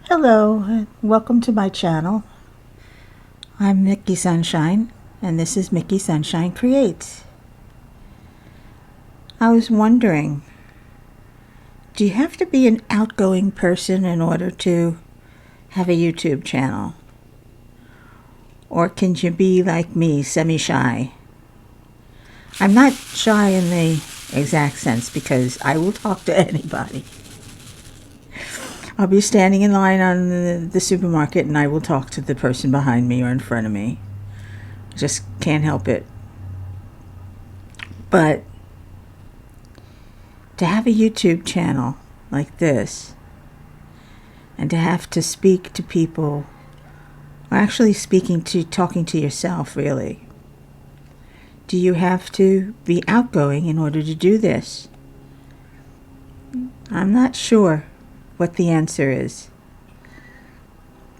Hello, and welcome to my channel. I'm Mickey Sunshine, and this is Mickey Sunshine Creates. I was wondering, do you have to be an outgoing person in order to have a YouTube channel? Or can you be like me, semi-shy? I'm not shy in the exact sense because I will talk to anybody. I'll be standing in line on the supermarket and I will talk to the person behind me or in front of me. Just can't help it. But to have a YouTube channel like this and to have to speak to people, or actually talking to yourself really, do you have to be outgoing in order to do this? I'm not sure what the answer is,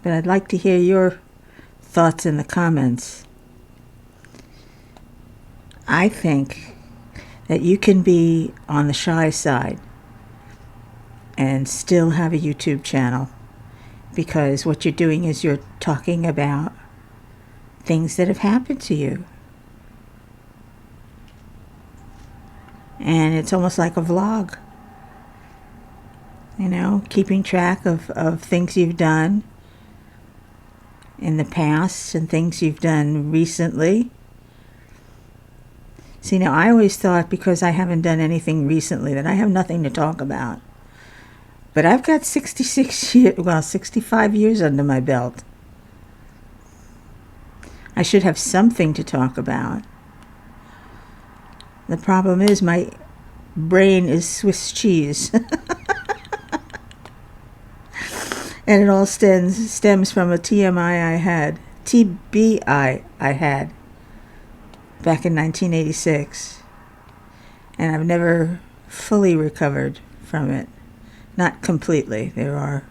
but I'd like to hear your thoughts in the comments. I think that you can be on the shy side and still have a YouTube channel, because what you're doing is you're talking about things that have happened to you. And it's almost like a vlog. You know, keeping track of things you've done in the past and things you've done recently. See, now I always thought because I haven't done anything recently that I have nothing to talk about. But I've got 65 years under my belt. I should have something to talk about. The problem is my brain is Swiss cheese. And it all stems from a TBI I had back in 1986. And I've never fully recovered from it. Not completely. There are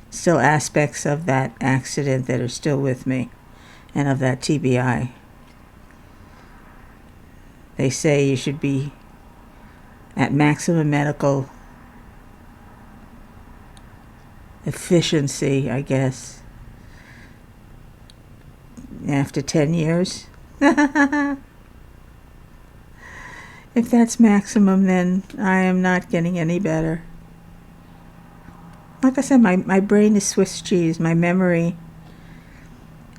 still aspects of that accident that are still with me, and of that TBI. They say you should be at maximum medical efficiency, I guess, after 10 years. If that's maximum, then I am not getting any better. Like I said, my brain is Swiss cheese. My memory,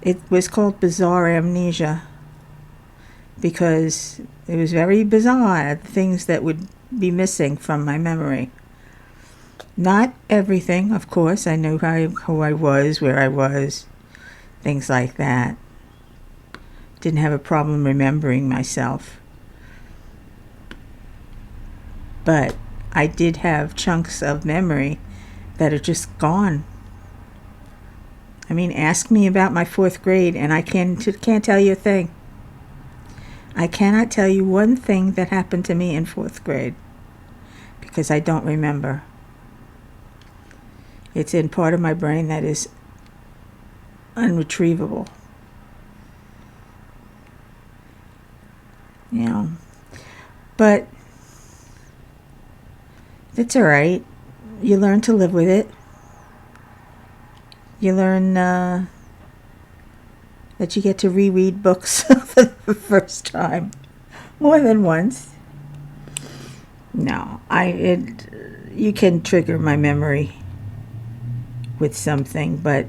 it was called bizarre amnesia because it was very bizarre, things that would be missing from my memory. Not everything, of course. I knew who I was, where I was, things like that. Didn't have a problem remembering myself. But I did have chunks of memory that are just gone. I mean, ask me about my 4th grade and I can't tell you a thing. I cannot tell you one thing that happened to me in 4th grade because I don't remember. It's in part of my brain that is unretrievable. You know, but it's all right. You learn to live with it. You learn that you get to reread books for the first time more than once. No, you can trigger my memory with something, but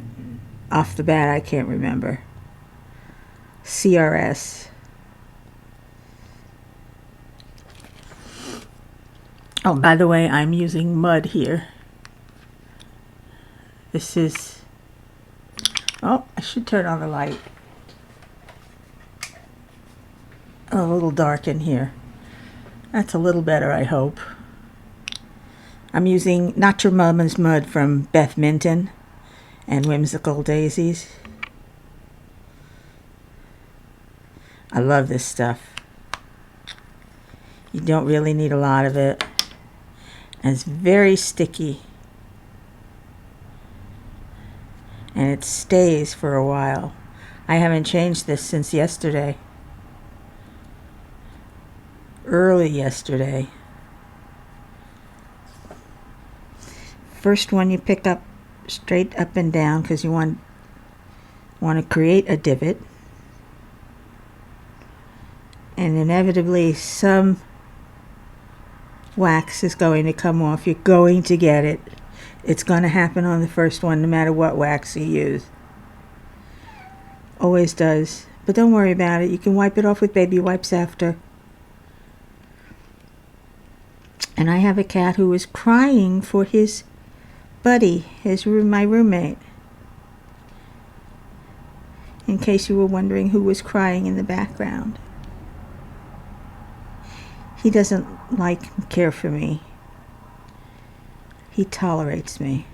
off the bat I can't remember. CRS. Oh, by the way, I'm using mud here. This is... Oh, I should turn on the light. A little dark in here. That's a little better, I hope. I'm using Not Your Mama's Mud from Beth Minton and Whimsical Daisies. I love this stuff. You don't really need a lot of it. And it's very sticky. And it stays for a while. I haven't changed this since yesterday. early yesterday. First one you pick up straight up and down because you want to create a divot. And inevitably some wax is going to come off. You're going to get it. It's going to happen on the first one no matter what wax you use. Always does. But don't worry about it. You can wipe it off with baby wipes after. And I have a cat who is crying for his buddy, my roommate. In case you were wondering who was crying in the background. He doesn't care for me. He tolerates me.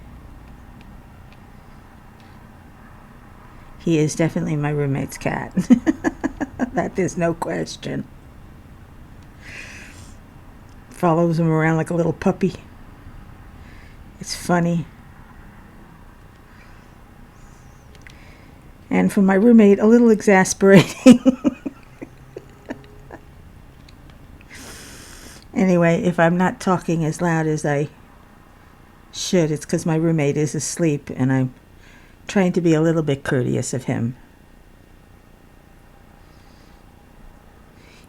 He is definitely my roommate's cat. That there's no question. Follows him around like a little puppy. It's funny. And for my roommate, a little exasperating. Anyway, if I'm not talking as loud as I should, it's because my roommate is asleep and I'm trying to be a little bit courteous of him.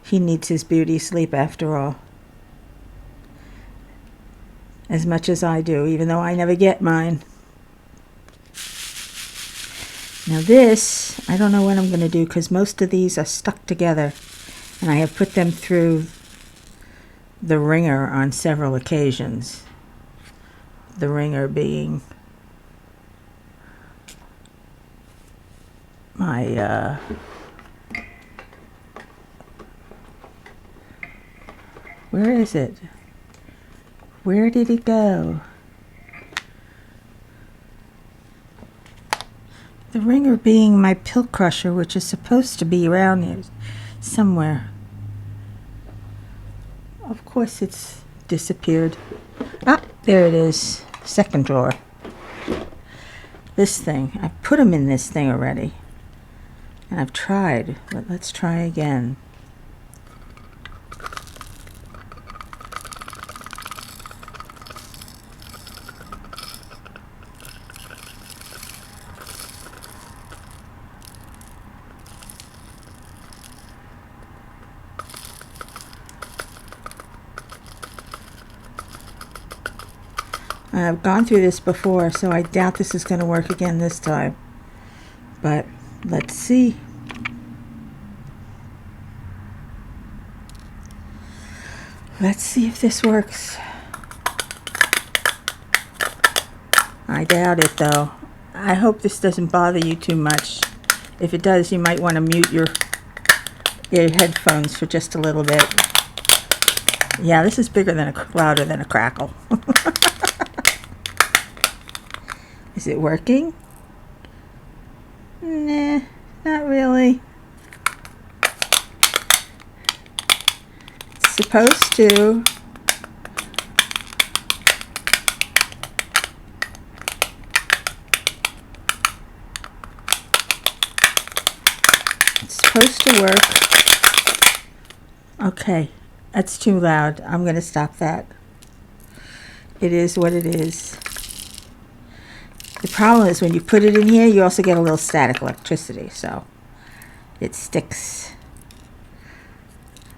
He needs his beauty sleep after all. As much as I do, even though I never get mine. Now this, I don't know what I'm going to do because most of these are stuck together. And I have put them through the wringer on several occasions. The wringer being my where is it? Where did it go? The wringer being my pill crusher, which is supposed to be around here somewhere. Of course it's disappeared. Ah, there it is. Second drawer. This thing. I put them in this thing already. And I've tried, but let's try again. I've gone through this before, so I doubt this is going to work again this time. But let's see. Let's see if this works. I doubt it, though. I hope this doesn't bother you too much. If it does, you might want to mute your headphones for just a little bit. Yeah, this is louder than a crackle. Is it working? Nah, not really. It's supposed to. It's supposed to work. Okay, that's too loud. I'm going to stop that. It is what it is. The problem is when you put it in here, you also get a little static electricity, so it sticks.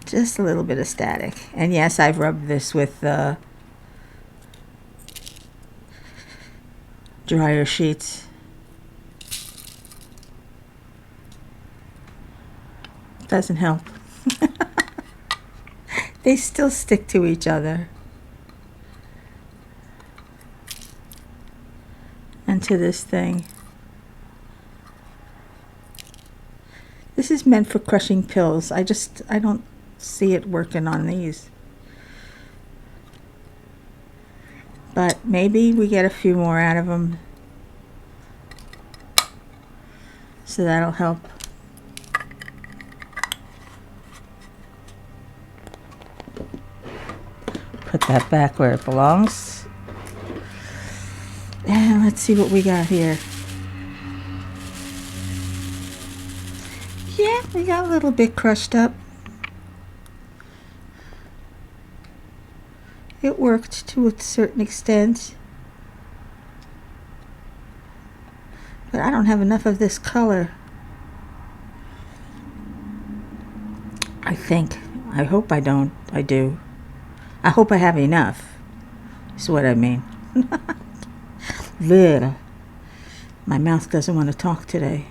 Just a little bit of static. And yes, I've rubbed this with dryer sheets. Doesn't help. They still stick to each other. And to this thing. This is meant for crushing pills. I don't see it working on these. But maybe we get a few more out of them. So that'll help. Put that back where it belongs. And let's see what we got here. Yeah, we got a little bit crushed up. it worked to a certain extent. But I don't have enough of this color. I think. I hope I don't. I do. I hope I have enough. Is what I mean. Ugh. My mouth doesn't want to talk today.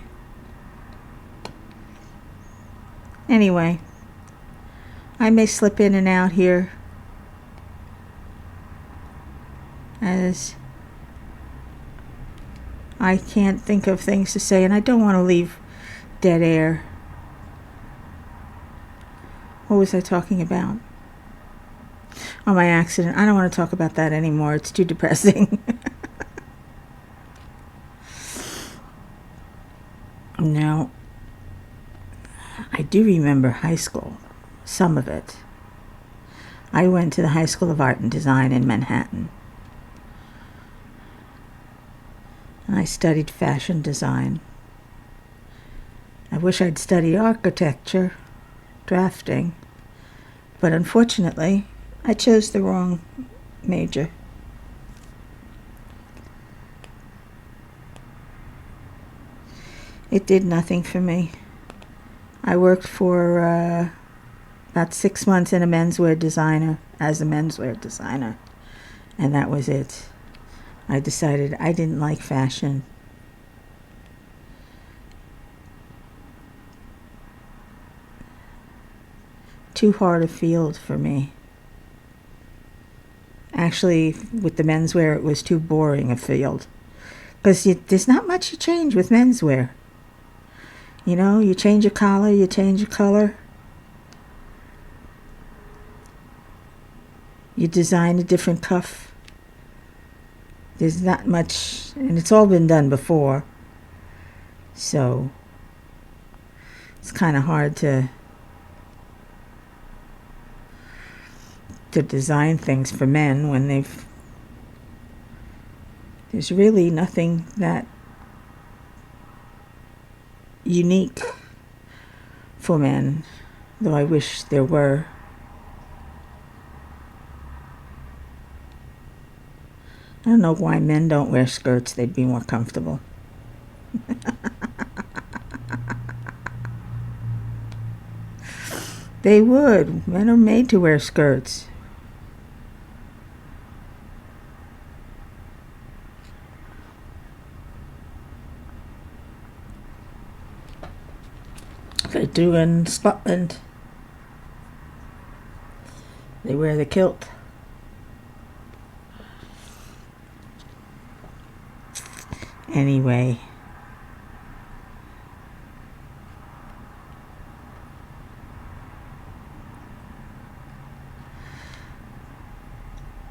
Anyway, I may slip in and out here as I can't think of things to say, and I don't want to leave dead air. What was I talking about? Oh, my accident. I don't want to talk about that anymore. It's too depressing. No. I do remember high school. Some of it. I went to the High School of Art and Design in Manhattan. And I studied fashion design. I wish I'd studied architecture, drafting, but unfortunately, I chose the wrong major. It did nothing for me. I worked for about 6 months in a menswear designer, as a menswear designer, and that was it. I decided I didn't like fashion. Too hard a field for me. Actually, with the menswear, it was too boring a field. Because there's not much you change with menswear. You know, you change a collar, you change a color. You design a different cuff. There's not much, and it's all been done before. So, it's kind of hard to design things for men when there's really nothing that unique for men, though I wish there were. I don't know why men don't wear skirts. They'd be more comfortable. They would. Men are made to wear skirts. They do in Scotland. They wear the kilt. Anyway.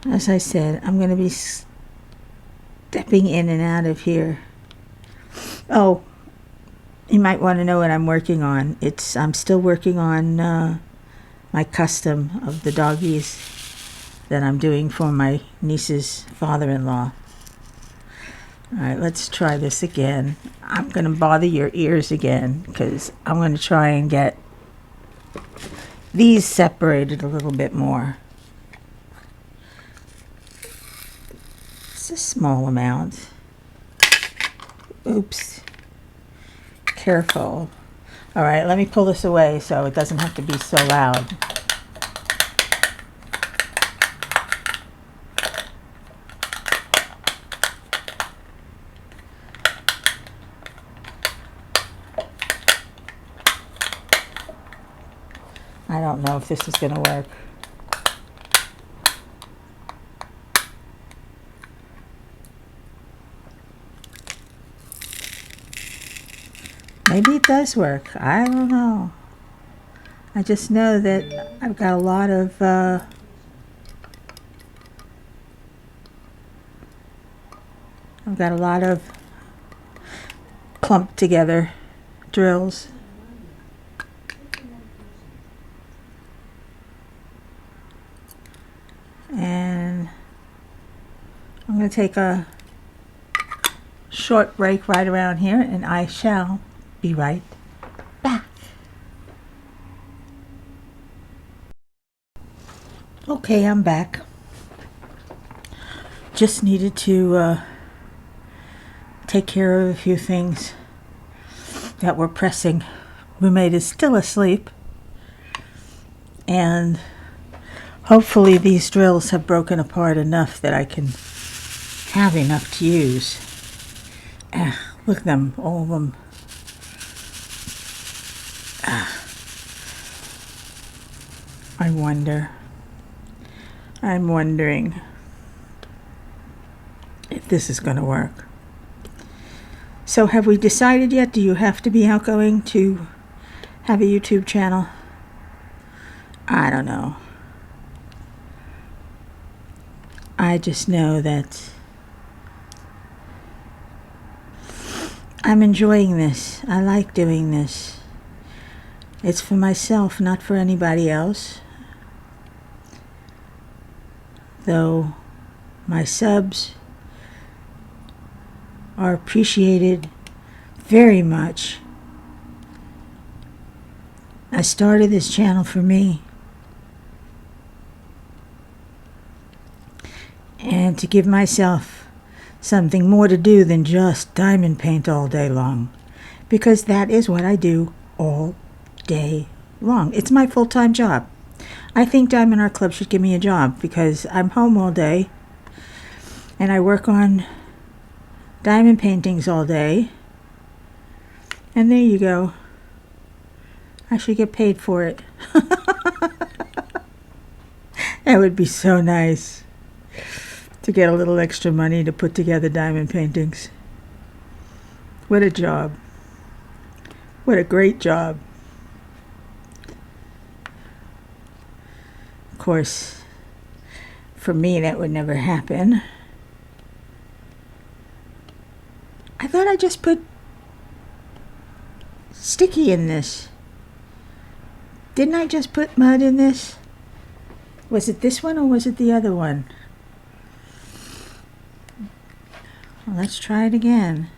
As I said, I'm going to be stepping in and out of here. Oh, you might want to know what I'm working on. I'm still working on my custom of the doggies that I'm doing for my niece's father-in-law. All right, let's try this again. I'm going to bother your ears again because I'm going to try and get these separated a little bit more. It's a small amount. Oops. Careful. All right, let me pull this away so it doesn't have to be so loud. I don't know if this is going to work. Maybe it does work. I don't know. I just know that I've got a lot of clumped together drills. And I'm going to take a short break right around here, and I shall be right back. Okay, I'm back. just needed to take care of a few things that were pressing. Roommate is still asleep, and hopefully these drills have broken apart enough that I can have enough to use. Look at them, all of them. I'm wondering if this is going to work. So have we decided yet? Do you have to be outgoing to have a YouTube channel? I don't know. I just know that I'm enjoying this. I like doing this. It's for myself, not for anybody else. Though my subs are appreciated very much. I started this channel for me and to give myself something more to do than just diamond paint all day long, because that is what I do all day long. It's my full-time job. I think Diamond Art Club should give me a job because I'm home all day and I work on diamond paintings all day, and there you go. I should get paid for it. That would be so nice to get a little extra money to put together diamond paintings. What a job. What a great job. Of course, for me that would never happen. I thought I just put sticky in this. Didn't I just put mud in this? Was it this one or was it the other one? Well, let's try it again.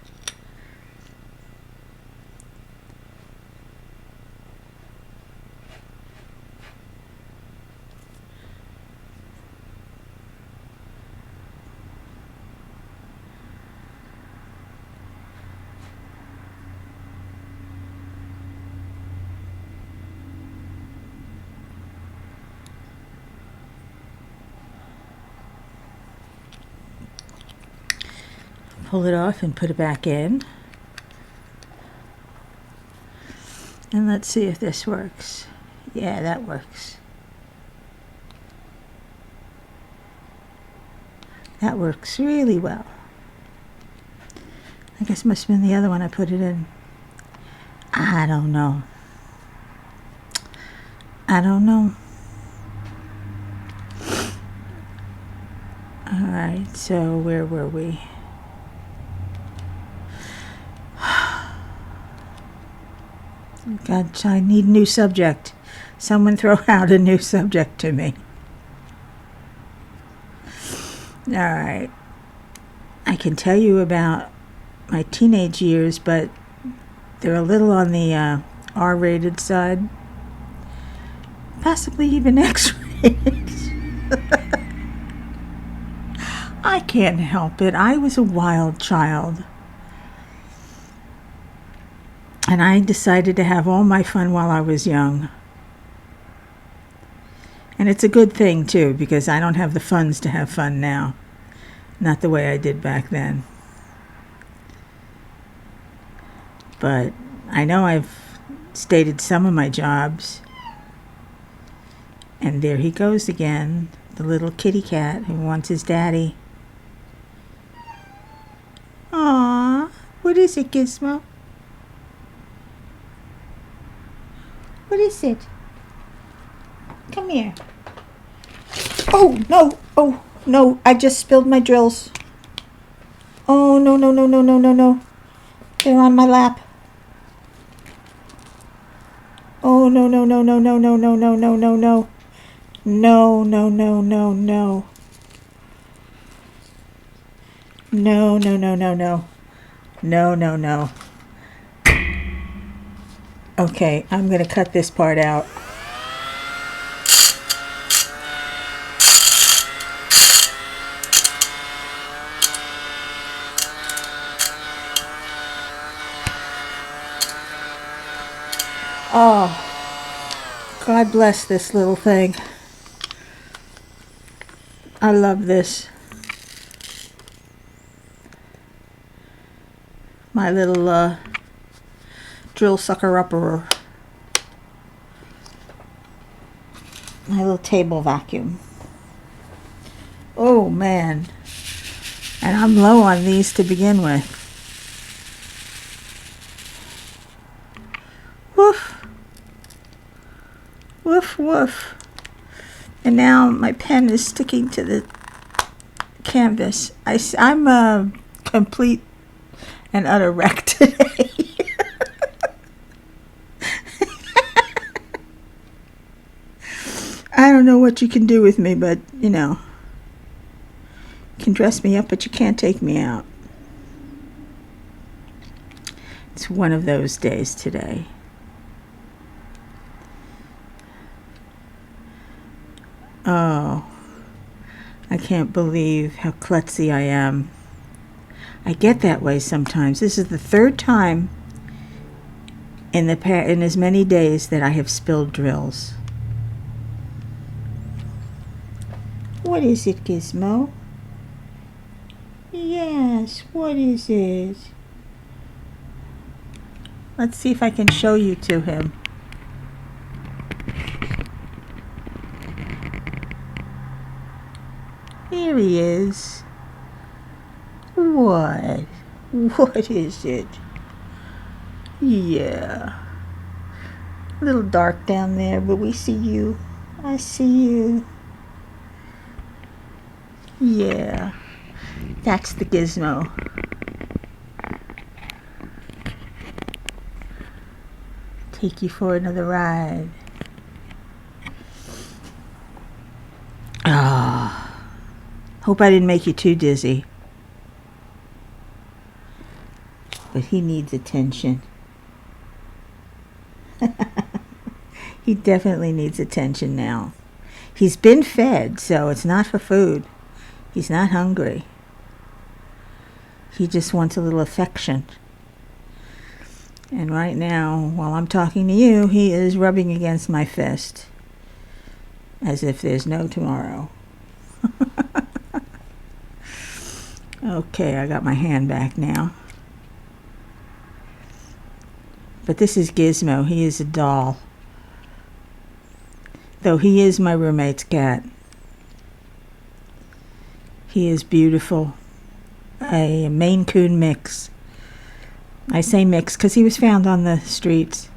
Pull it off and put it back in. And let's see if this works. Yeah, that works. That works really well. I guess it must have been the other one I put it in. I don't know. Alright, so where were we? God, I need a new subject. Someone throw out a new subject to me. Alright. I can tell you about my teenage years, but they're a little on the R-rated side. Possibly even X-rated. I can't help it. I was a wild child. And I decided to have all my fun while I was young. And it's a good thing, too, because I don't have the funds to have fun now. Not the way I did back then. But I know I've stated some of my jobs. And there he goes again, the little kitty cat who wants his daddy. Aww, what is it, Gizmo? What is it? Come here. Oh, no. Oh, no. I just spilled my drills. Oh, no, no, no, no, no, no, no. They're on my lap. Oh, no, no, no, no, no, no, no, no, no, no, no. No, no, no, no, no. No, no, no, no, no. No, no, no. Okay, I'm going to cut this part out. Oh, God bless this little thing. I love this. My little drill sucker upper. My little table vacuum. Oh man. And I'm low on these to begin with. Woof. Woof woof. And now my pen is sticking to the canvas. I'm a complete and utter wreck today. I don't know what you can do with me, but you know, you can dress me up, but you can't take me out. It's one of those days today. Oh, I can't believe how klutzy I am. I get that way sometimes. This is the third time in as many days that I have spilled drills. What is it, Gizmo? Yes, what is it? Let's see if I can show you to him. Here he is. What? What is it? Yeah. A little dark down there, but we see you. I see you. Yeah. That's the Gizmo. Take you for another ride. Ah. Hope I didn't make you too dizzy. But he needs attention. He definitely needs attention now. He's been fed, so it's not for food. He's not hungry. He just wants a little affection. And right now, while I'm talking to you, he is rubbing against my fist. As if there's no tomorrow. Okay, I got my hand back now. But this is Gizmo. He is a doll. Though he is my roommate's cat. He is beautiful. A Maine Coon mix. I say mix because he was found on the streets.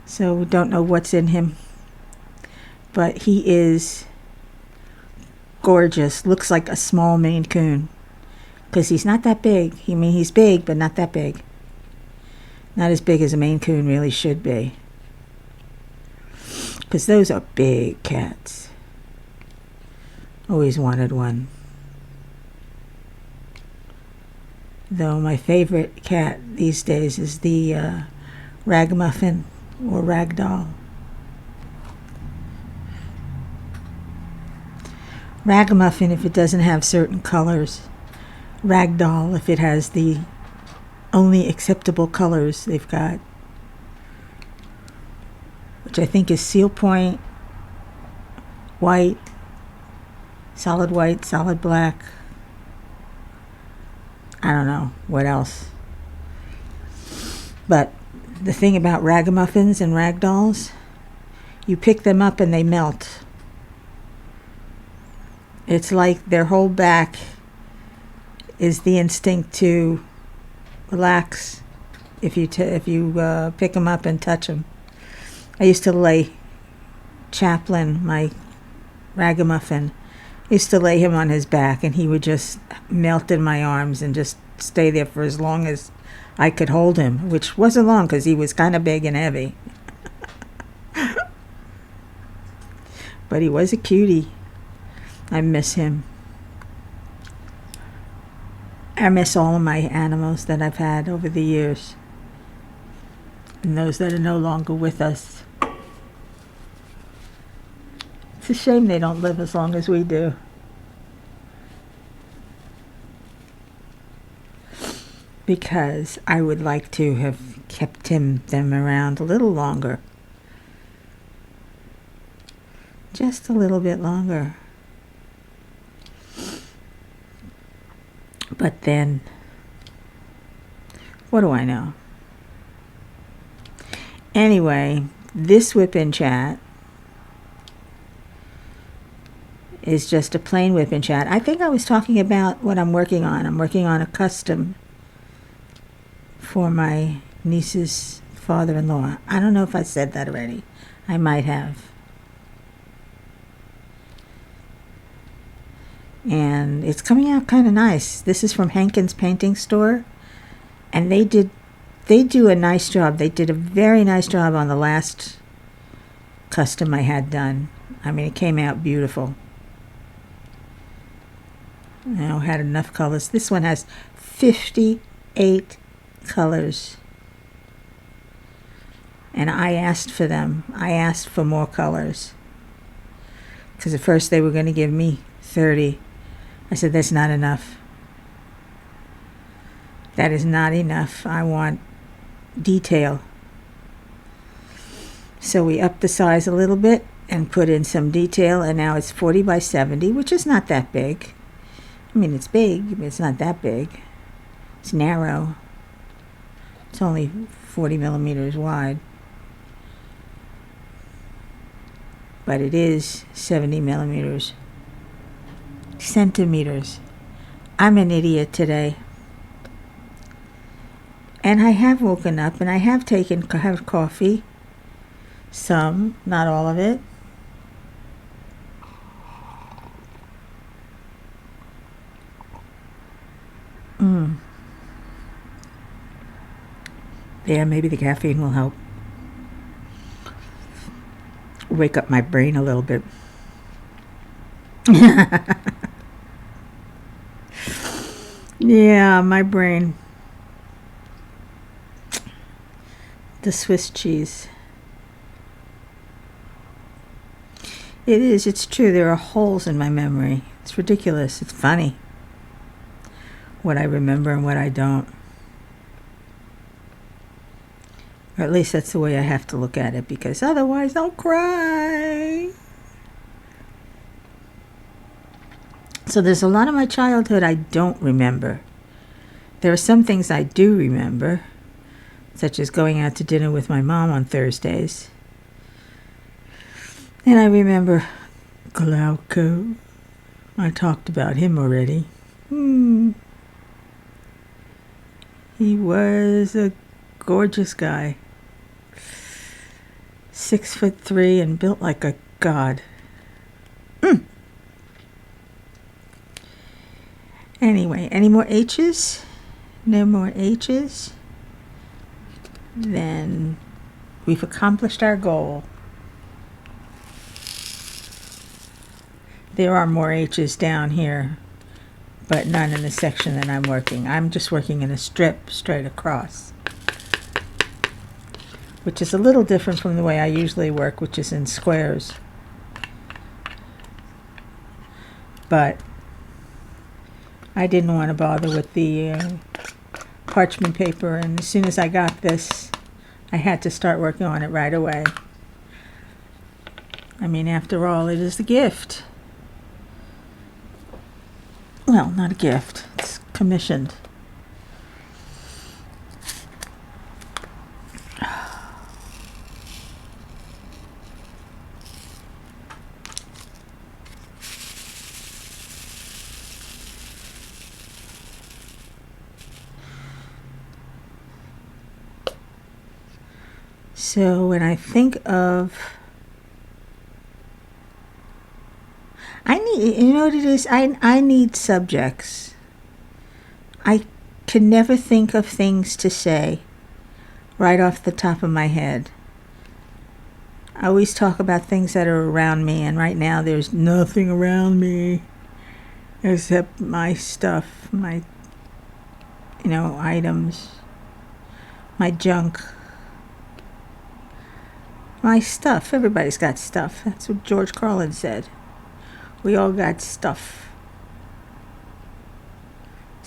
So we don't know what's in him. But he is gorgeous. Looks like a small Maine Coon. Because he's not that big. I mean, he's big, but not that big. Not as big as a Maine Coon really should be. Because those are big cats. Always wanted one. Though my favorite cat these days is the ragamuffin or ragdoll. Ragamuffin if it doesn't have certain colors. Ragdoll if it has the only acceptable colors they've got. Which I think is seal point, white, solid black. I don't know what else. But the thing about ragamuffins and ragdolls, you pick them up and they melt. It's like their whole back is the instinct to relax if you pick them up and touch them. I used to lay Chaplin, my ragamuffin, used to lay him on his back and he would just melt in my arms and just stay there for as long as I could hold him, which wasn't long because he was kind of big and heavy. But he was a cutie. I miss him. I miss all of my animals that I've had over the years. And those that are no longer with us. It's a shame they don't live as long as we do. because I would like to have kept them around a little longer. Just a little bit longer. But then, what do I know? Anyway, this WIP Chat is just a plain WIP Chat. I think I was talking about what I'm working on. I'm working on a custom for my niece's father-in-law. I don't know if I said that already. I might have. And it's coming out kind of nice. This is from Hankins Painting Store, and they do a nice job. They did a very nice job on the last custom I had done. I mean, it came out beautiful. Had enough colors. This one has 58 colors, and I asked for them. I asked for more colors because at first they were going to give me 30. I said, that's not enough. That is not enough. I want detail. So we upped the size a little bit and put in some detail, and now it's 40 by 70, which is not that big. I mean, it's big, but it's not that big. It's narrow. It's only 40 millimeters wide. But it is 70 millimeters. Centimeters. I'm an idiot today. And I have woken up and I have had coffee. Some, not all of it. Yeah, maybe the caffeine will help wake up my brain a little bit. Yeah, my brain. The Swiss cheese. It is, it's true. There are holes in my memory. It's ridiculous. It's funny what I remember and what I don't. Or at least that's the way I have to look at it, because otherwise I'll cry. So there's a lot of my childhood I don't remember. There are some things I do remember, such as going out to dinner with my mom on Thursdays. And I remember Glauco. I talked about him already. He was a gorgeous guy. 6'3" and built like a god. Anyway, any more H's? No more H's? Then we've accomplished our goal. There are more H's down here, but none in the section that I'm working. I'm just working in a strip straight across, which is a little different from the way I usually work, which is in squares. But I didn't want to bother with the parchment paper, and as soon as I got this, I had to start working on it right away. I mean, after all, it is a gift. Well, not a gift. It's commissioned. So when I think of, you know what it is? I need subjects. I can never think of things to say right off the top of my head. I always talk about things that are around me, and right now there's nothing around me except my stuff, my, items, my junk. My stuff. Everybody's got stuff. That's what George Carlin said. We all got stuff.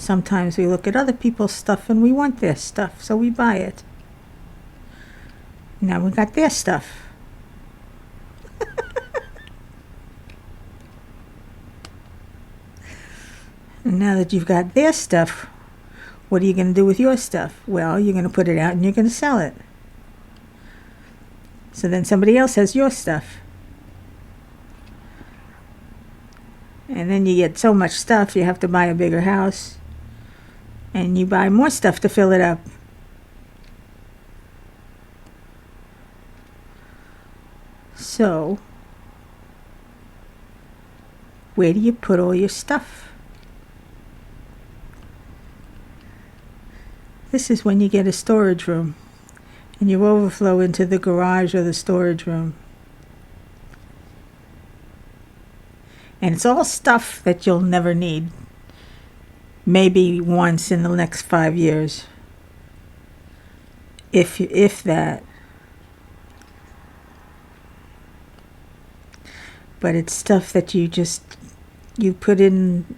Sometimes we look at other people's stuff and we want their stuff, so we buy it. Now we got their stuff. And now that you've got their stuff, what are you going to do with your stuff? Well, you're going to put it out and you're going to sell it. So then somebody else has your stuff. And then you get so much stuff, you have to buy a bigger house. And you buy more stuff to fill it up. So, where do you put all your stuff? This is when you get a storage room and you overflow into the garage or the storage room. And it's all stuff that you'll never need. Maybe once in the next 5 years. If that. But it's stuff that you put in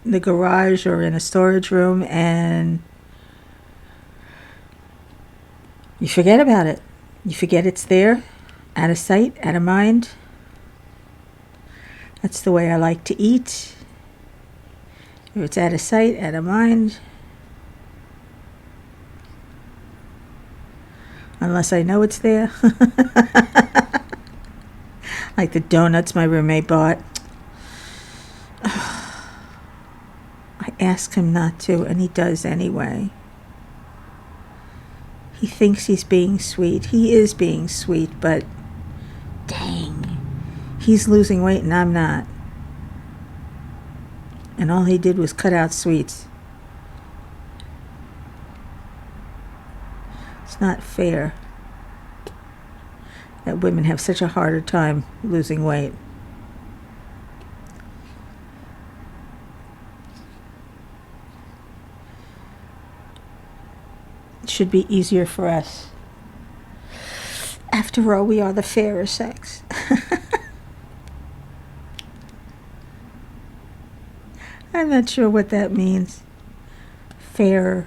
the garage or in a storage room and you forget about it. You forget it's there, out of sight, out of mind. That's the way I like to eat. If it's out of sight, out of mind. Unless I know it's there. Like the donuts my roommate bought. I ask him not to, and he does anyway. He thinks he's being sweet. He is being sweet, but dang, he's losing weight and I'm not. And all he did was cut out sweets. It's not fair that women have such a harder time losing weight. It should be easier for us. After all, we are the fairer sex. I'm not sure what that means. Fairer.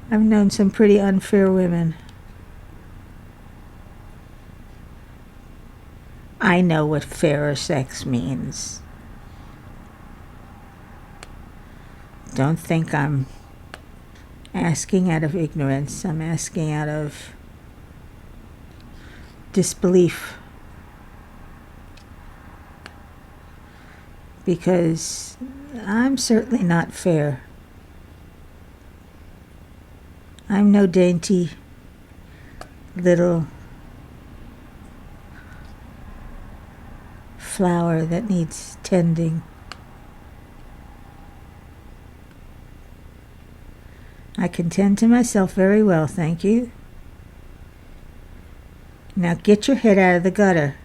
I've known some pretty unfair women. I know what fairer sex means. Don't think I'm asking out of ignorance. I'm asking out of disbelief. Because I'm certainly not fair. I'm no dainty little flower that needs tending. I can tend to myself very well, thank you. Now get your head out of the gutter.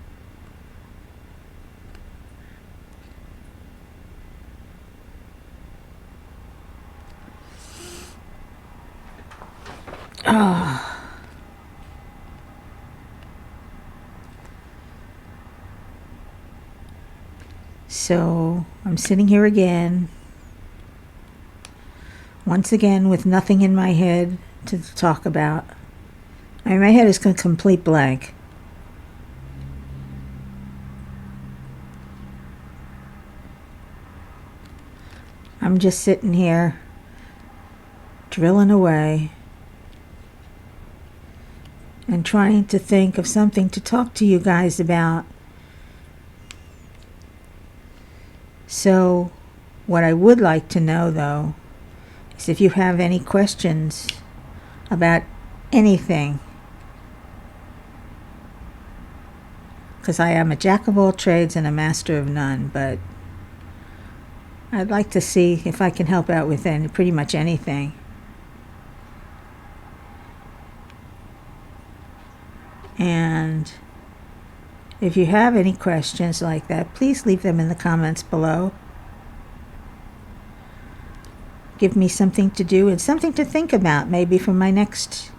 So I'm sitting here again, once again with nothing in my head to talk about. I mean, my head is a complete blank. I'm just sitting here, drilling away, and trying to think of something to talk to you guys about. So, what I would like to know, though, is if you have any questions about anything. Because I am a jack of all trades and a master of none, but I'd like to see if I can help out with pretty much anything. And if you have any questions like that, please leave them in the comments below. Give me something to do and something to think about, maybe for my next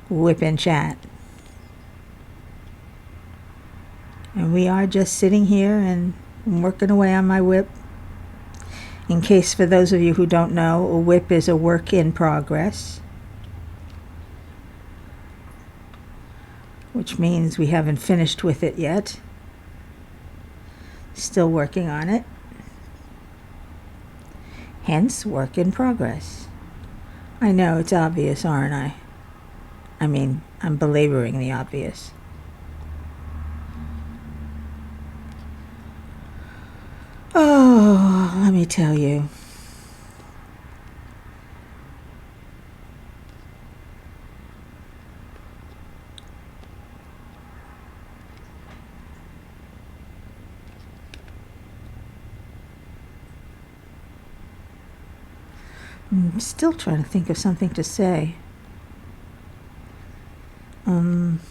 WIP Chat. And we are just sitting here and working away on my WIP. In case for those of you who don't know, a WIP is a work in progress, which means we haven't finished with it yet. Still working on it. Hence, work in progress. I know it's obvious, aren't I? I mean, I'm belaboring the obvious. Oh, let me tell you. I'm still trying to think of something to say. Um,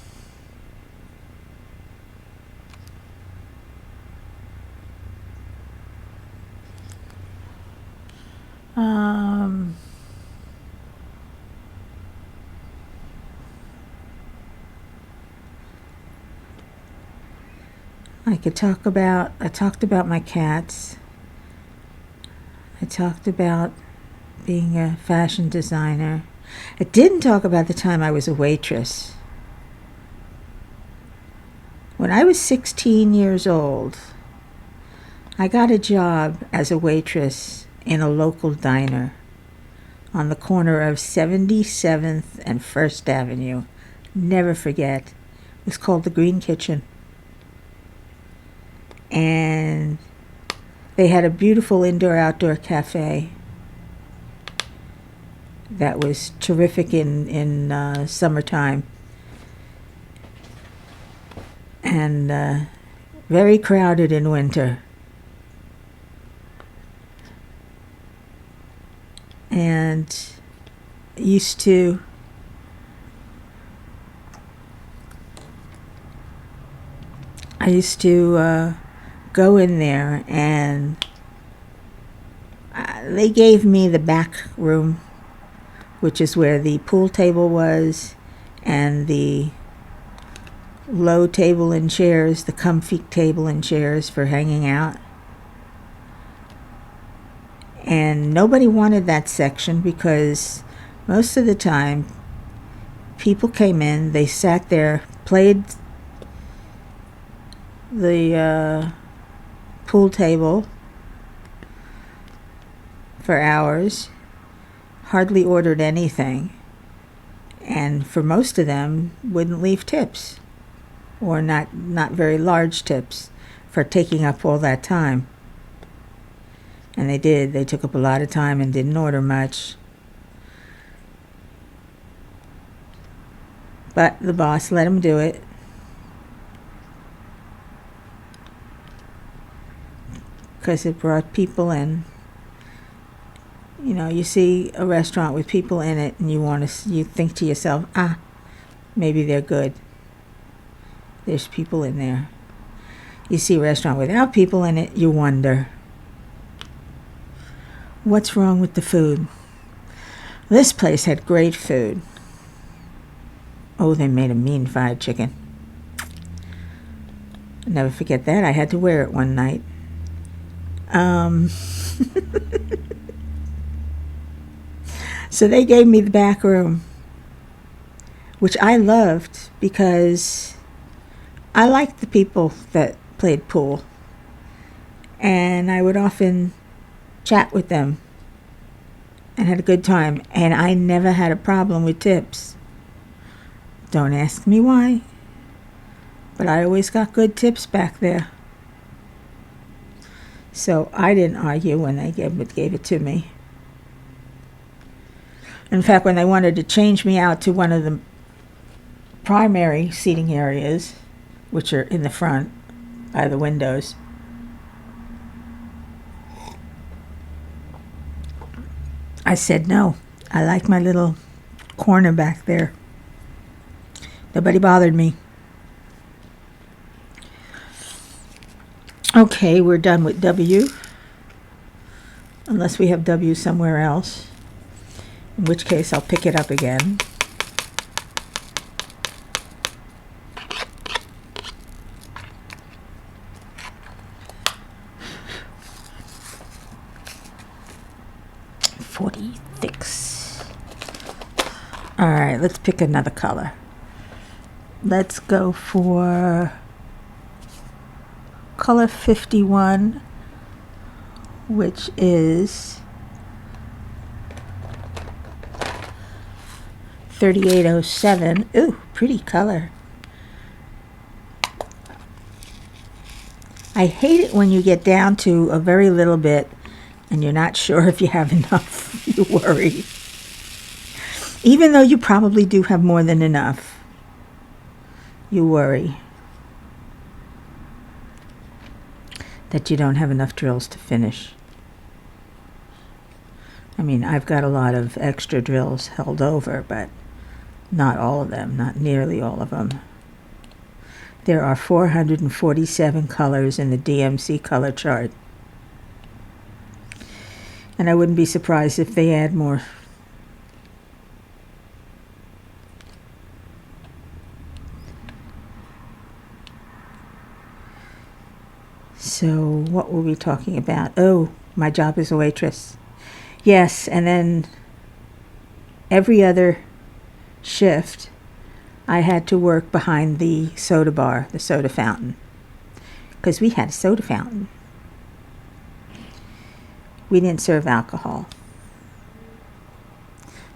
I talked about my cats. I talked about being a fashion designer. I didn't talk about the time I was a waitress. When I was 16 years old, I got a job as a waitress in a local diner on the corner of 77th and 1st Avenue. Never forget. It was called the Green Kitchen. And they had a beautiful indoor-outdoor cafe that was terrific in summertime. And very crowded in winter. And I used to go in there, and they gave me the back room, which is where the pool table was, and the low table and chairs, the comfy table and chairs for hanging out. And nobody wanted that section because most of the time people came in, they sat there, played the pool table for hours, hardly ordered anything, and for most of them wouldn't leave tips, or not very large tips, for taking up all that time. And they did. They took up a lot of time and didn't order much. But the boss let them do it. Because it brought people in. You know, you see a restaurant with people in it, and you think to yourself, maybe they're good. There's people in there. You see a restaurant without people in it, you wonder, what's wrong with the food? This place had great food. Oh, they made a mean fried chicken. I'll never forget that. I had to wear it one night. So they gave me the back room, which I loved because I liked the people that played pool. And I would often chat with them and had a good time. And I never had a problem with tips. Don't ask me why, but I always got good tips back there. So I didn't argue when they gave it to me. In fact, when they wanted to change me out to one of the primary seating areas, which are in the front by the windows, I said no. I like my little corner back there. Nobody bothered me. Okay, we're done with W. Unless we have W somewhere else. In which case, I'll pick it up again. 46. All right, let's pick another color. Let's go for color 51, which is 3807. Ooh, pretty color. I hate it when you get down to a very little bit and you're not sure if you have enough. You worry. Even though you probably do have more than enough, you worry that you don't have enough drills to finish. I mean, I've got a lot of extra drills held over, but not all of them, not nearly all of them. There are 447 colors in the DMC color chart. And I wouldn't be surprised if they add more. So what were we talking about? Oh, my job as a waitress. Yes, and then every other shift, I had to work behind the soda bar, the soda fountain, because we had a soda fountain. We didn't serve alcohol,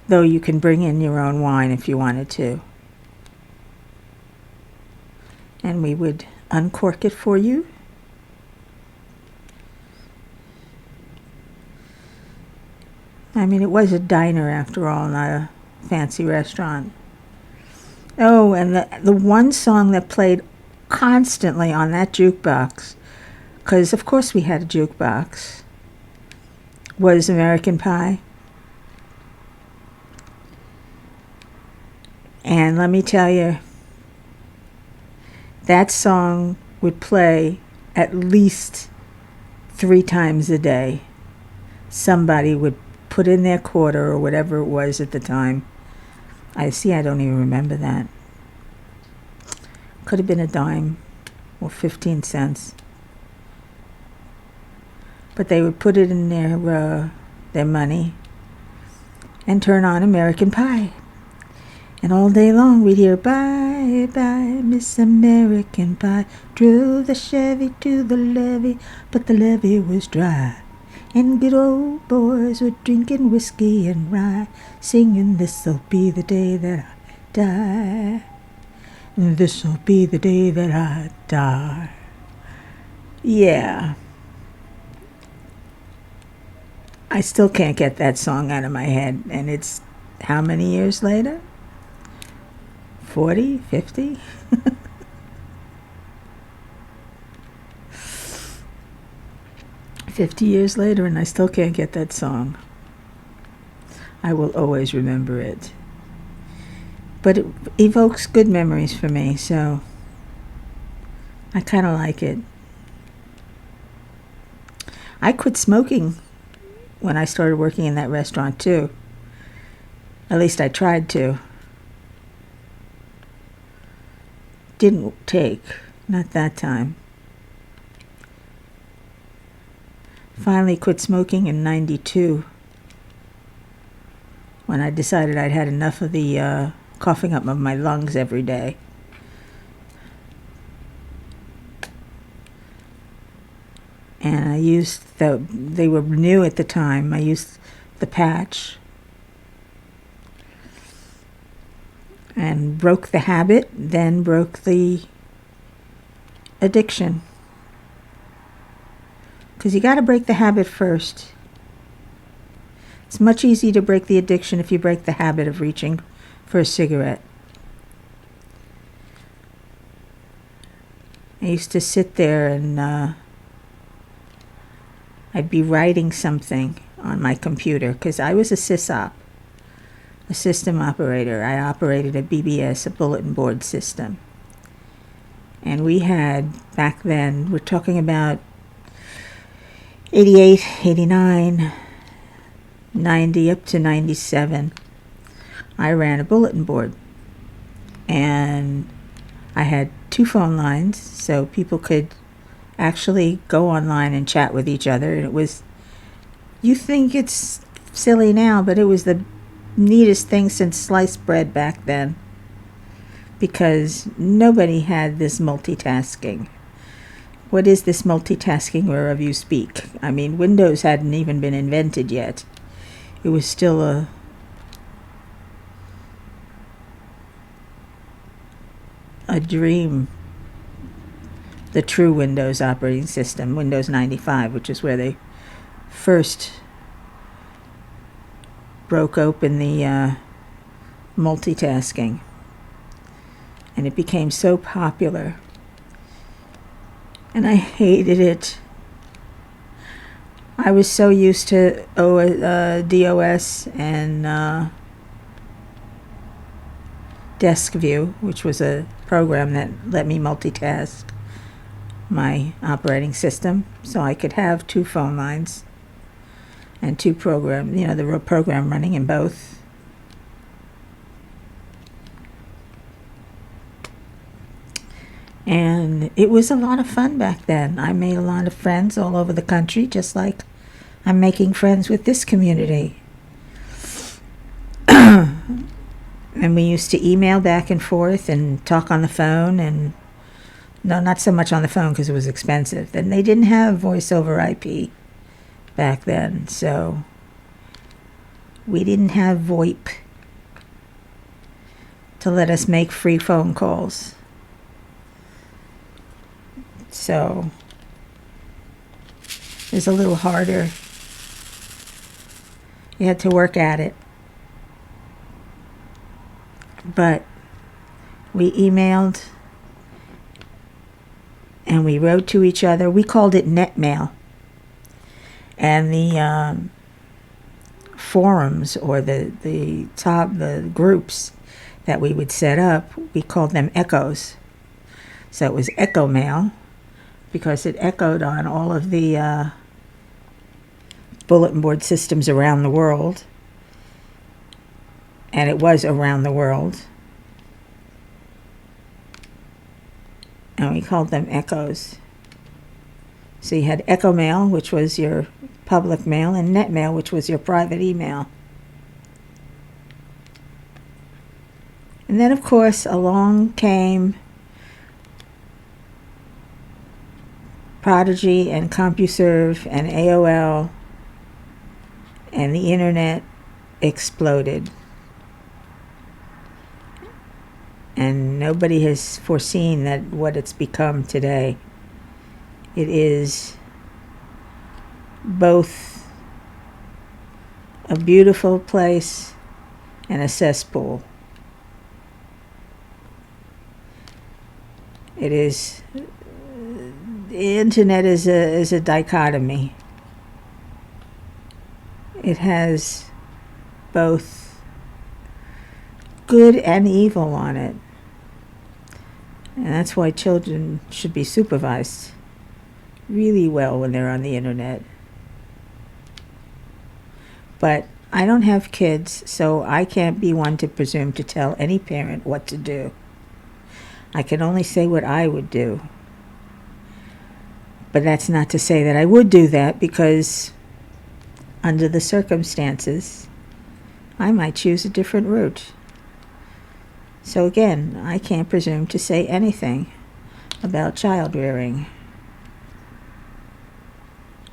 though you can bring in your own wine if you wanted to. And we would uncork it for you. I mean, it was a diner after all, not a fancy restaurant. Oh, and the one song that played constantly on that jukebox, because of course we had a jukebox, was American Pie. And let me tell you, that song would play at least 3 times a day. Somebody would put in their quarter or whatever it was at the time. I don't even remember that. Could have been a dime or 15 cents. But they would put it in their money and turn on American Pie. And all day long we'd hear, bye, bye, Miss American Pie. Drove the Chevy to the levee, but the levee was dry. And good old boys were drinking whiskey and rye, singing, this'll be the day that I die. This'll be the day that I die. Yeah. I still can't get that song out of my head. And it's how many years later? 40? 50? $50 later, and I still can't get that song. I will always remember it. But it evokes good memories for me, so I kind of like it. I quit smoking when I started working in that restaurant, too. At least I tried to. Didn't take, not that time. Finally quit smoking in 92 when I decided I'd had enough of the coughing up of my lungs every day. And I used they were new at the time. I used the patch and broke the habit, then broke the addiction. Because you got to break the habit first. It's much easier to break the addiction if you break the habit of reaching for a cigarette. I used to sit there and I'd be writing something on my computer because I was a sysop, a system operator. I operated a BBS, a bulletin board system. And we had, back then, we're talking about 88, 89, 90, up to 97, I ran a bulletin board. And I had 2 phone lines, so people could actually go online and chat with each other. And it was, you think it's silly now, but it was the neatest thing since sliced bread back then, because nobody had this multitasking. What is this multitasking whereof you speak? I mean, Windows hadn't even been invented yet. It was still a dream. The true Windows operating system, Windows 95, which is where they first broke open the multitasking. And it became so popular. And I hated it. I was so used to DOS and Desk View, which was a program that let me multitask my operating system, so I could have 2 phone lines and 2 programs, the program running in both. And it was a lot of fun back then. I made a lot of friends all over the country, just like I'm making friends with this community. And we used to email back and forth and talk on the phone, and no, not so much on the phone because it was expensive. Then they didn't have voice over IP back then, so we didn't have WIP to let us make free phone calls. So it was a little harder. You had to work at it. But we emailed and we wrote to each other. We called it net mail. And the forums or the groups that we would set up, we called them echoes. So it was echo mail because it echoed on all of the bulletin board systems around the world. And it was around the world. And we called them echoes. So you had echo mail, which was your public mail, and net mail, which was your private email. And then, of course, along came Prodigy and CompuServe and AOL, and the internet exploded. And nobody has foreseen that what it's become today. It is both a beautiful place and a cesspool. It is, the internet is a dichotomy. It has both good and evil on it. And that's why children should be supervised really well when they're on the internet. But I don't have kids, so I can't be one to presume to tell any parent what to do. I can only say what I would do. But that's not to say that I would do that, because under the circumstances, I might choose a different route. So again, I can't presume to say anything about child rearing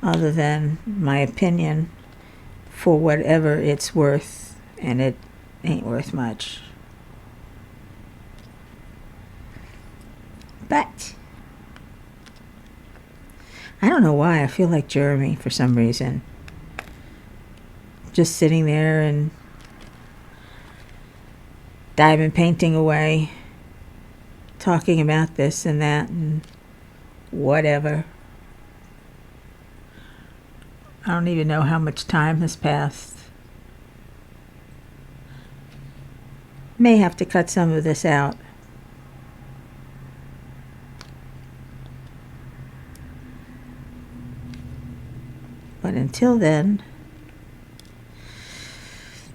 other than my opinion for whatever it's worth, and it ain't worth much. But I don't know why I feel like Jeremy for some reason. Just sitting there and diamond painting away, talking about this and that and whatever. I don't even know how much time has passed. May have to cut some of this out. But until then,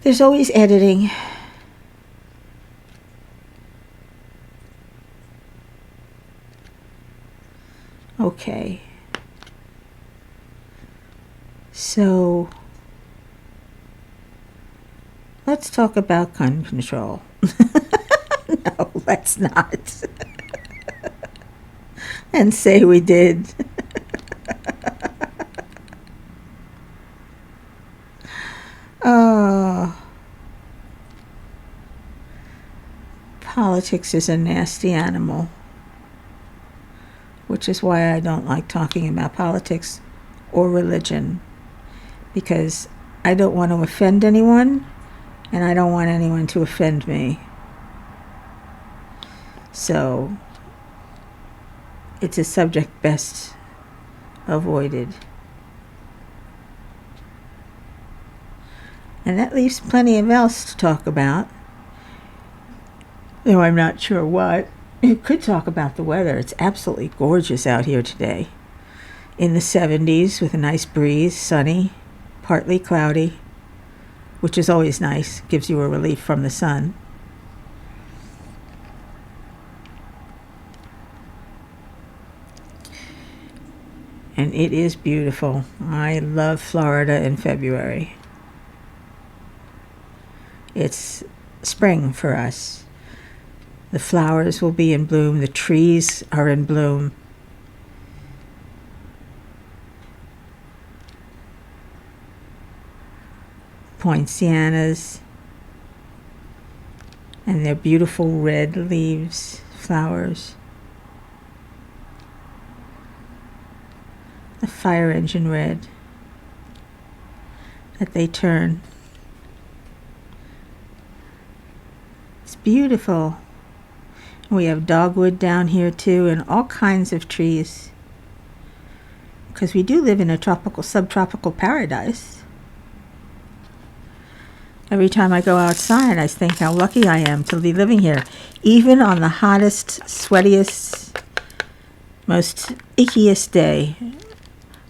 there's always editing. Okay. So Let's talk about gun control. No, let's not. And say we did. Oh, politics is a nasty animal, which is why I don't like talking about politics or religion, because I don't want to offend anyone, and I don't want anyone to offend me. So it's a subject best avoided. And that leaves plenty of else to talk about. Though I'm not sure what. You could talk about the weather. It's absolutely gorgeous out here today. In the 70s with a nice breeze, sunny, partly cloudy, which is always nice, gives you a relief from the sun. And it is beautiful. I love Florida in February. It's spring for us. The flowers will be in bloom. The trees are in bloom. Poincianas and their beautiful red leaves, flowers. The fire engine red that they turn. It's beautiful. We have dogwood down here too, and all kinds of trees, because we do live in a tropical, subtropical paradise. Every time I go outside, I think how lucky I am to be living here, even on the hottest, sweatiest, most ickiest day.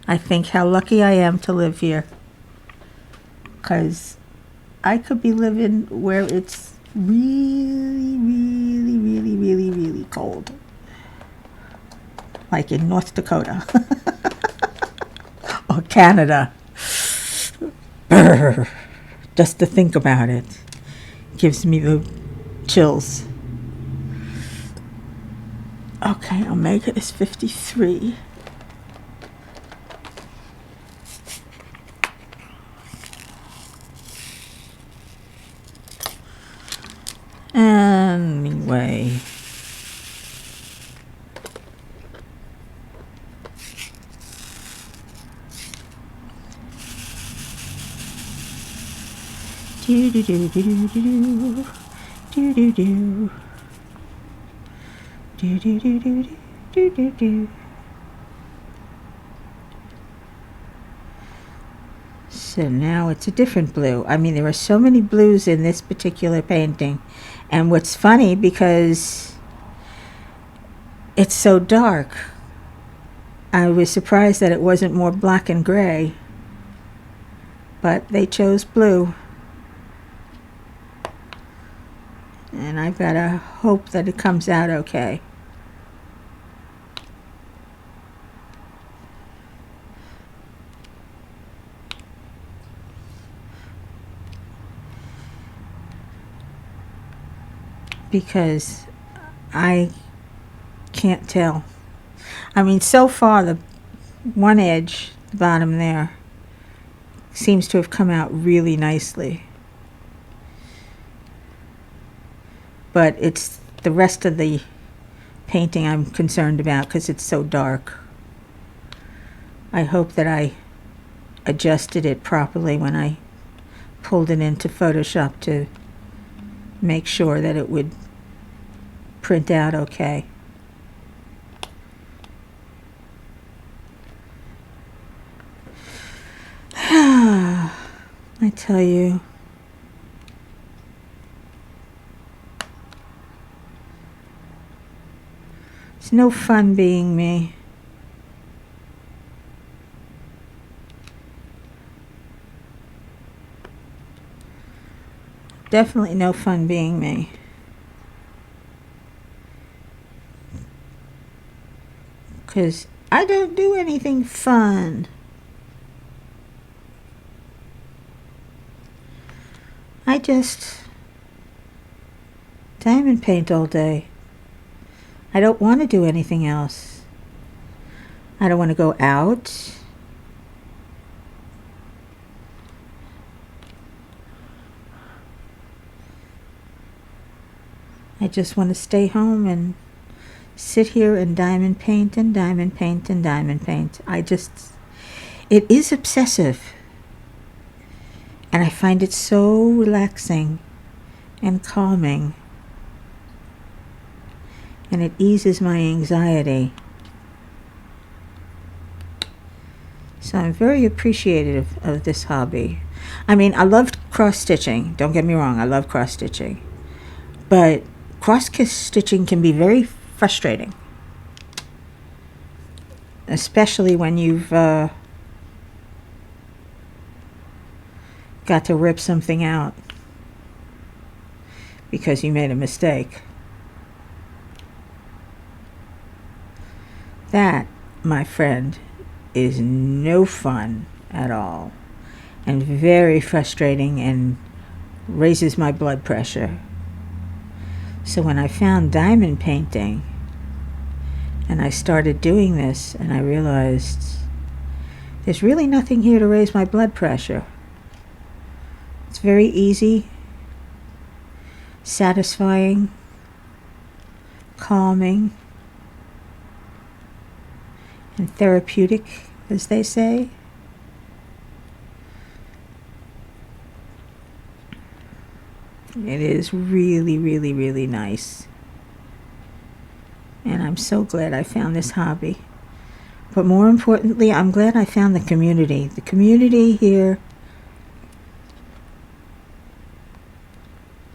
I think how lucky I am to live here, because I could be living where it's really, really, really, really, really cold, like in North Dakota or Canada. Brr. Just to think about it gives me the chills. Okay, Omega is 53. Anyway. Do do do do do do do do do do do do do do do do. So now it's a different blue. I mean, there are so many blues in this particular painting. And what's funny, because it's so dark, I was surprised that it wasn't more black and gray. But they chose blue. And I've got to hope that it comes out okay. Because I can't tell. I mean, so far the one edge, the bottom there, seems to have come out really nicely. But it's the rest of the painting I'm concerned about, because it's so dark. I hope that I adjusted it properly when I pulled it into Photoshop to make sure that it would print out okay. I tell you. It's no fun being me. Definitely no fun being me. Because I don't do anything fun. I just diamond paint all day. I don't want to do anything else. I don't want to go out. I just want to stay home and sit here and diamond paint and diamond paint and diamond paint. It is obsessive. And I find it so relaxing and calming. And it eases my anxiety. So I'm very appreciative of this hobby. I mean, I love cross-stitching. Don't get me wrong, I love cross-stitching. But cross-stitching can be very frustrating. Especially when you've got to rip something out because you made a mistake. That, my friend, is no fun at all, and very frustrating and raises my blood pressure. So when I found diamond painting and I started doing this, and I realized there's really nothing here to raise my blood pressure. It's very easy, satisfying, calming, and therapeutic, as they say. It is really, really, really nice. And I'm so glad I found this hobby. But more importantly, I'm glad I found the community. The community here,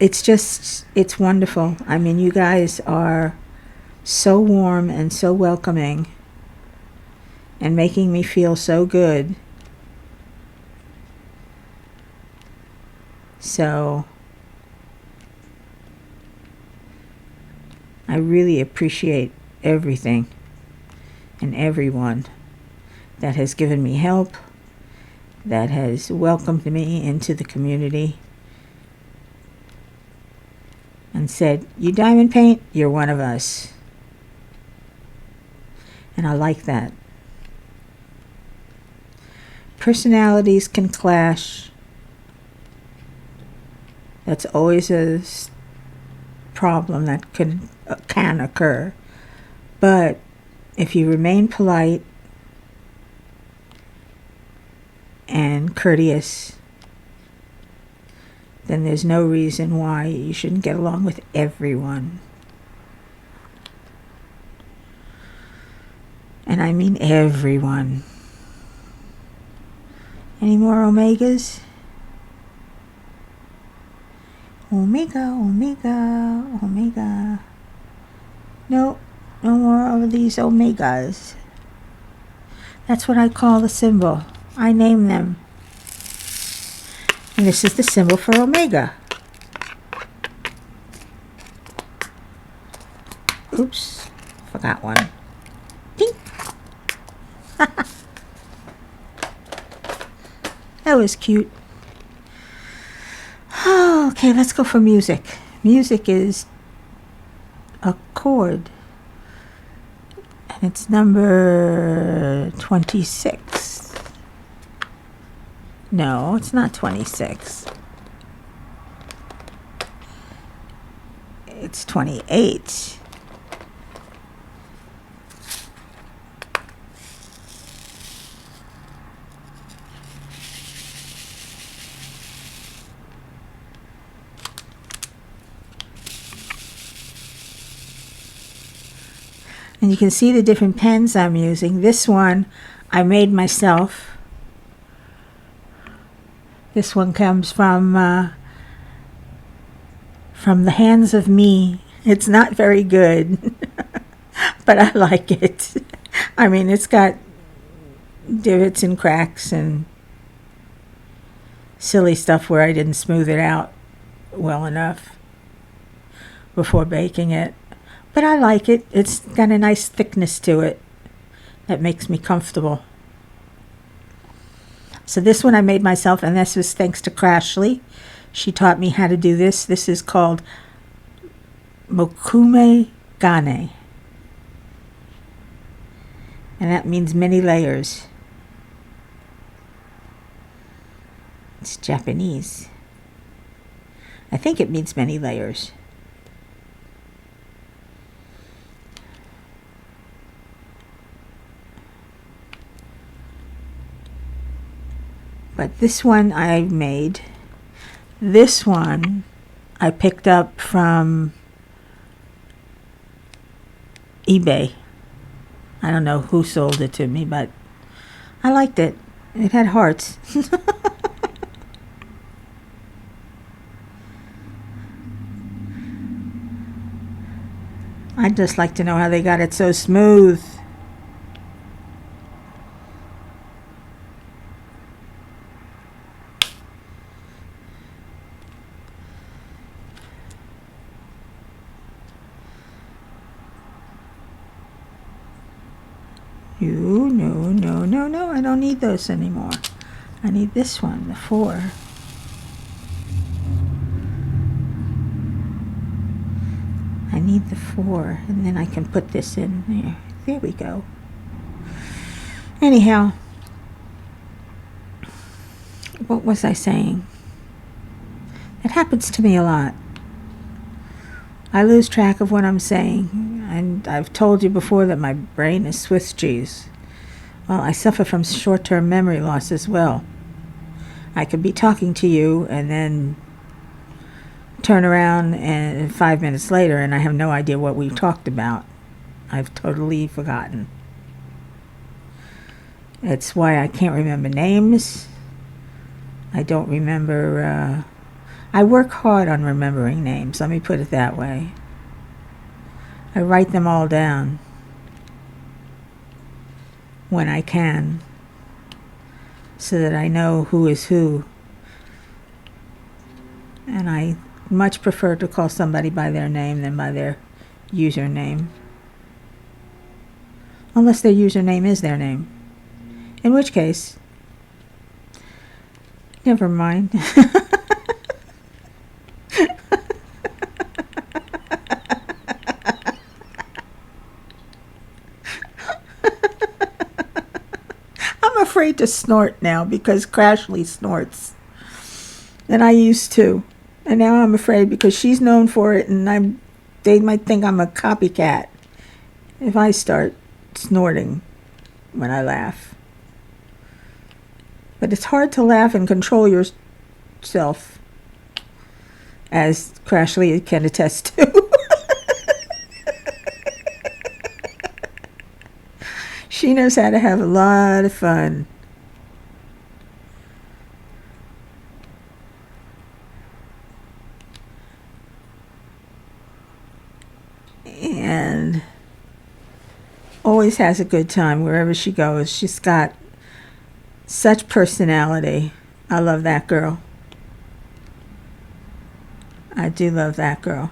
it's wonderful. I mean, you guys are so warm and so welcoming and making me feel so good. So I really appreciate everything and everyone that has given me help, that has welcomed me into the community and said, "You diamond paint, you're one of us." And I like that. Personalities can clash. That's always a problem that can occur. But if you remain polite and courteous, then there's no reason why you shouldn't get along with everyone. And I mean everyone. Any more omegas? Omega, omega, omega. No more of these omegas. That's what I call the symbol. I name them. And this is the symbol for omega. Oops, forgot one. Ding. That was cute. Okay, let's go for music. Music is a chord. And it's number 26. No, it's not 26. It's 28. And you can see the different pens I'm using. This one I made myself. This one comes from the hands of me. It's not very good, but I like it. I mean, it's got divots and cracks and silly stuff where I didn't smooth it out well enough before baking it. But I like it. It's got a nice thickness to it that makes me comfortable. So this one I made myself, and this was thanks to Crashly. She taught me how to do this. This is called Mokume Gane. And that means many layers. It's Japanese. I think it means many layers. But this one I made. This one I picked up from eBay. I don't know who sold it to me, but I liked it. It had hearts. I'd just like to know how they got it so smooth. No, I don't need those anymore. I need this one, the 4. I need the 4, and then I can put this in there. There we go. Anyhow, what was I saying? It happens to me a lot. I lose track of what I'm saying, and I've told you before that my brain is Swiss cheese. Well, I suffer from short-term memory loss as well. I could be talking to you and then turn around and 5 minutes later and I have no idea what we talked about. I've totally forgotten. It's why I can't remember names. I don't remember... I work hard on remembering names, let me put it that way. I write them all down when I can, so that I know who is who. And I much prefer to call somebody by their name than by their username. Unless their username is their name. In which case, never mind. I'm afraid to snort now because Crashly snorts. And I used to. And now I'm afraid because she's known for it and they might think I'm a copycat if I start snorting when I laugh. But it's hard to laugh and control yourself, as Crashly can attest to. She knows how to have a lot of fun. And always has a good time wherever she goes. She's got such personality. I love that girl. I do love that girl.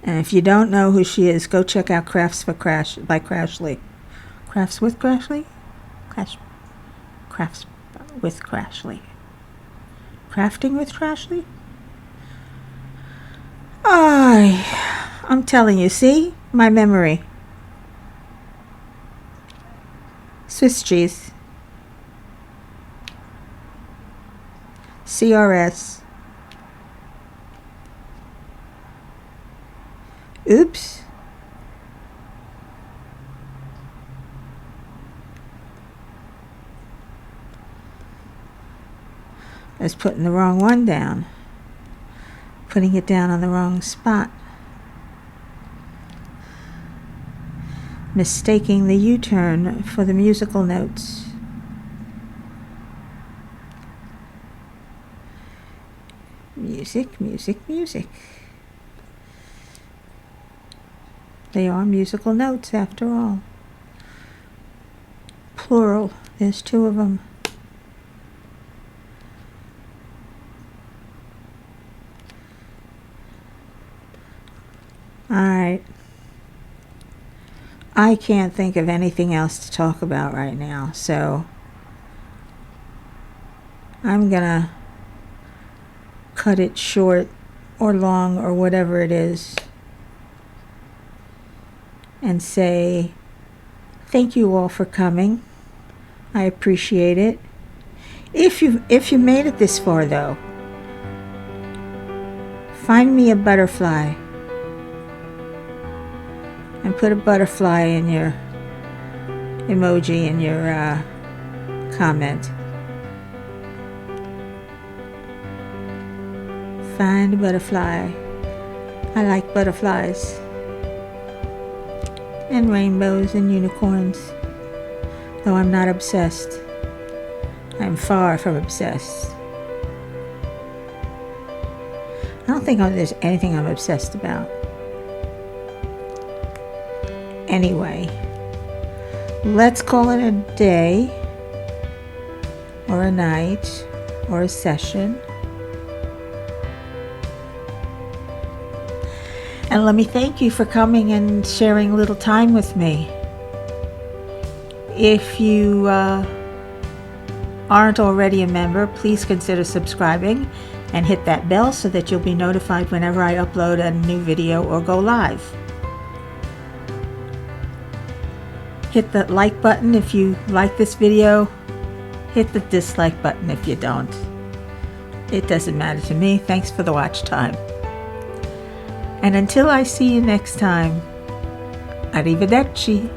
And if you don't know who she is, go check out Crafts by Crashly. Crafts with Crashly? Crafts with Crashly. Crafting with Crashly? I'm telling you, see? My memory. Swiss cheese. CRS. Oops. I was putting the wrong one down. Putting it down on the wrong spot. Mistaking the U-turn for the musical notes. Music, music, music. They are musical notes after all. Plural. There's 2 of them. Alright. I can't think of anything else to talk about right now, so I'm gonna cut it short or long or whatever it is and say thank you all for coming. I appreciate it. If you made it this far though, find me a butterfly and put a butterfly in your emoji in your comment. Find a butterfly. I like butterflies and rainbows and unicorns, though I'm not obsessed. I'm far from obsessed. I don't think there's anything I'm obsessed about. Anyway, let's call it a day or a night or a session. And let me thank you for coming and sharing a little time with me. If you aren't already a member, please consider subscribing and hit that bell so that you'll be notified whenever I upload a new video or go live. Hit the like button if you like this video. Hit the dislike button if you don't. It doesn't matter to me. Thanks for the watch time. And until I see you next time, arrivederci.